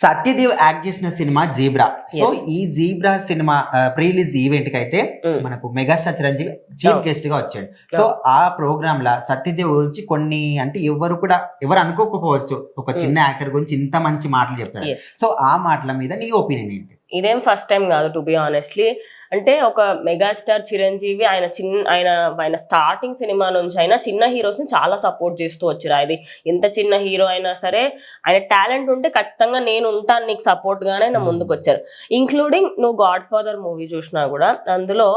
Satyadev act చేసిన cinema zebra. So Yes. ఈ zebra cinema pre release event కి అయితే మనకు మెగాస్టార్ చిరంజీవి చీఫ్ గెస్ట్ గా వచ్చాడు. సో ఆ ప్రోగ్రామ్ లా సత్యదేవ్ గురించి కొన్ని అంటే ఎవరు అనుకోకపోవచ్చు ఒక చిన్న యాక్టర్ గురించి ఇంత మంచి మాటలు చెప్పాడు. Yes. సో ఆ మాటల మీద నీ ఒపీనియన్ ఏంటి? ఇదేం ఫస్ట్ టైం కాదు టు బి ఆనెస్ట్లీ. అంటే ఒక మెగాస్టార్ చిరంజీవి ఆయన స్టార్టింగ్ సినిమా నుంచి అయినా చిన్న హీరోస్ ని చాలా సపోర్ట్ చేస్తూ వచ్చారు. అది ఎంత చిన్న హీరో అయినా సరే ఆయన టాలెంట్ ఉంటే ఖచ్చితంగా నేను ఉంటాను నీకు సపోర్ట్ గానే ఆయన ముందుకు వచ్చారు. ఇంక్లూడింగ్ నువ్వు గాడ్ ఫాదర్ మూవీ చూసినా కూడా అందులో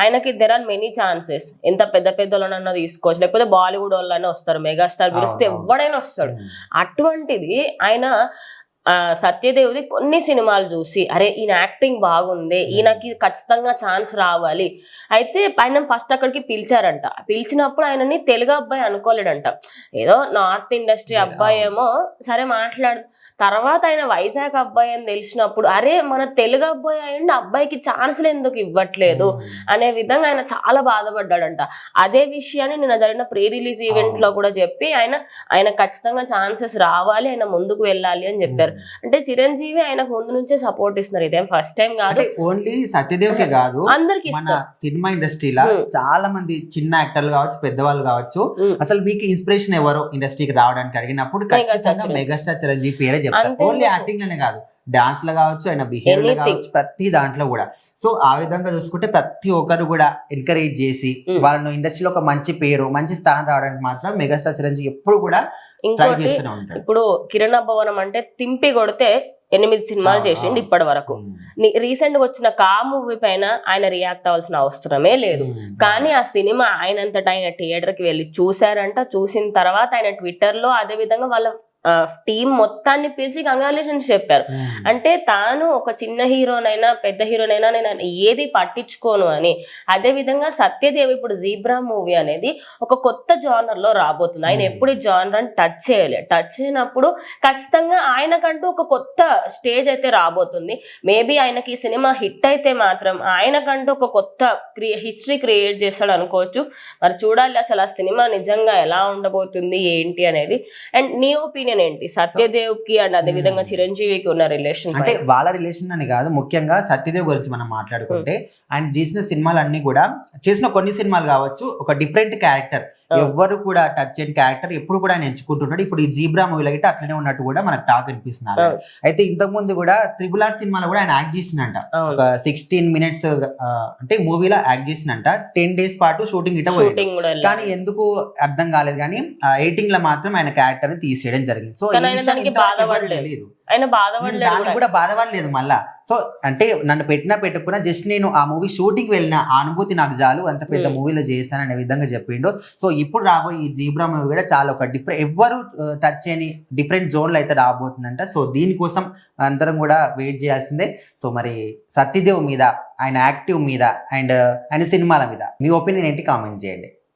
ఆయనకి దెర్ ఆర్ మెనీ ఛాన్సెస్. ఎంత పెద్ద వాళ్ళనన్నా తీసుకోవచ్చు, లేకపోతే బాలీవుడ్ వాళ్ళైనా వస్తారు, మెగాస్టార్ పిలిస్తే ఎవడైనా వస్తాడు. అటువంటిది ఆయన సత్యదేవ్ది కొన్ని సినిమాలు చూసి అరే ఈయన యాక్టింగ్ బాగుంది, ఈయనకి ఖచ్చితంగా ఛాన్స్ రావాలి. అయితే ఆయన ఫస్ట్ అక్కడికి పిలిచారంట. పిలిచినప్పుడు ఆయనని తెలుగు అబ్బాయి అనుకోలేడంట, ఏదో నార్త్ ఇండస్ట్రీ అబ్బాయి ఏమో సరే మాట్లాడు. తర్వాత ఆయన వైజాగ్ అబ్బాయి అని తెలిసినప్పుడు అరే మన తెలుగు అబ్బాయి అయ్యండి, అబ్బాయికి ఛాన్స్లు ఎందుకు ఇవ్వట్లేదు అనే విధంగా ఆయన చాలా బాధపడ్డాడంట. అదే విషయాన్ని నిన్న జరిగిన ప్రీ రిలీజ్ ఈవెంట్ లో కూడా చెప్పి ఆయన ఖచ్చితంగా ఛాన్సెస్ రావాలి, ఆయన ముందుకు వెళ్ళాలి అని చెప్పారు. అంటే చిరంజీవి ఆయనకు ముందు నుంచే సపోర్ట్ ఇస్తున్నారు. ఇదేం ఫస్ట్ టైం కాదు, ఓన్లీ సత్యదేవ్ కే కాదు, అందరికి మన సినిమా ఇండస్ట్రీలో చాలా మంది చిన్న యాక్టర్లు కావచ్చు, పెద్దవాళ్ళు కావచ్చు. అసలు మీకు ఇన్స్పిరేషన్ ఎవరు ఇండస్ట్రీకి రావడానికి అడిగినప్పుడు ఖచ్చితంగా మెగాస్టార్ చిరంజీవి పేరే చెప్తారు. ఓన్లీ యాక్టింగ్ లోనే కాదు, డాన్స్ లో కావచ్చు, ఆయన బిహేవియర్ కావచ్చు, ప్రతి దాంట్లో కూడా. సో ఆ విధంగా చూసుకుంటే ప్రతి ఒక్కరు కూడా ఎంకరేజ్ చేసి వాళ్ళను ఇండస్ట్రీలో ఒక మంచి పేరు, మంచి స్థానం రావడానికి మాత్రం మెగాస్టార్ చిరంజీవి ఎప్పుడు కూడా ఇంకోటి ఇప్పుడు కిరణ్ భవనం అంటే తింపి కొడితే 8 సినిమాలు చేసిండు ఇప్పటి వరకు. రీసెంట్ గా వచ్చిన కా మూవీ పైన ఆయన రియాక్ట్ అవ్వాల్సిన అవసరమే లేదు. కానీ ఆ సినిమా ఆయనంతటా ఆయన థియేటర్ కి వెళ్ళి చూసారంట. చూసిన తర్వాత ఆయన ట్విట్టర్ లో అదే విధంగా వాళ్ళ టీం మొత్తాన్ని పిలిచి కంగ్రాచులేషన్స్ చెప్పారు. అంటే తాను ఒక చిన్న హీరోనైనా పెద్ద హీరోనైనా నేను ఏది పట్టించుకోను అని. అదే విధంగా సత్యదేవ్ ఇప్పుడు జీబ్రా మూవీ అనేది ఒక కొత్త జానర్ లో రాబోతుంది. ఆయన ఎప్పుడు ఈ జానర్ అని టచ్ చేయలేదు. టచ్ అయినప్పుడు ఖచ్చితంగా ఆయనకంటూ ఒక కొత్త స్టేజ్ అయితే రాబోతుంది. మేబీ ఆయనకి ఈ సినిమా హిట్ అయితే మాత్రం ఆయనకంటూ ఒక కొత్త హిస్టరీ క్రియేట్ చేస్తాడు అనుకోవచ్చు. మరి చూడాలి అసలు ఆ సినిమా నిజంగా ఎలా ఉండబోతుంది ఏంటి అనేది. అండ్ నీ ఒపీనియన్ ఏంటి సత్యదేవ్ కి అండ్ అదే విధంగా చిరంజీవికి ఉన్న రిలేషన్? అంటే వాళ్ళ రిలేషన్ అని కాదు, ముఖ్యంగా సత్యదేవ్ గురించి మనం మాట్లాడుకుంటే ఆయన చేసిన సినిమాలన్నీ కూడా, చేసిన కొన్ని సినిమాలు కావచ్చు, ఒక డిఫరెంట్ క్యారెక్టర్, ఎవరు కూడా టచ్ అయిన క్యారెక్టర్ ఎప్పుడు కూడా ఆయన ఎంచుకుంటున్నాడు. ఇప్పుడు ఈ జీబ్రా మూవీలో గిట్ట అట్లనే ఉన్నట్టు కూడా మనకు టాక్ అనిపిస్తున్నారు. అయితే ఇంతకు ముందు కూడా RRR సినిమాలో కూడా ఆయన యాక్ట్ చేసినంట. ఒక 16 minutes అంటే మూవీలో యాక్ట్ చేసినంట. 10 days పాటు షూటింగ్ గిట్ట పోయింది. కానీ ఎందుకు అర్థం కాలేదు, కానీ ఎడిటింగ్ లో మాత్రం ఆయన క్యారెక్టర్ ని తీసేయడం జరిగింది. సో తెలియదు, ఆయన బాధపడలేదు కూడా బాధపడలేదు మళ్ళా. సో అంటే నన్ను పెట్టకున్నా జస్ట్ నేను ఆ మూవీ షూటింగ్ వెళ్ళిన ఆ అనుభూతి నాకు చాలు, అంత పెద్ద మూవీలో చేశాను అనే విధంగా చెప్పిండు. సో ఇప్పుడు రాబోయే ఈ జీబ్రా మూవీ కూడా చాలా ఒక ఎవ్వరు టచ్ చేయని డిఫరెంట్ జోన్లో అయితే రాబోతుందంట. సో దీనికోసం అందరం కూడా వెయిట్ చేయాల్సిందే. సో మరి సత్యదేవ్ మీద, ఆయన యాక్టివ్ మీద అండ్ ఆయన సినిమాల మీద మీ ఒపీనియన్ ఏంటి? కామెంట్ చేయండి.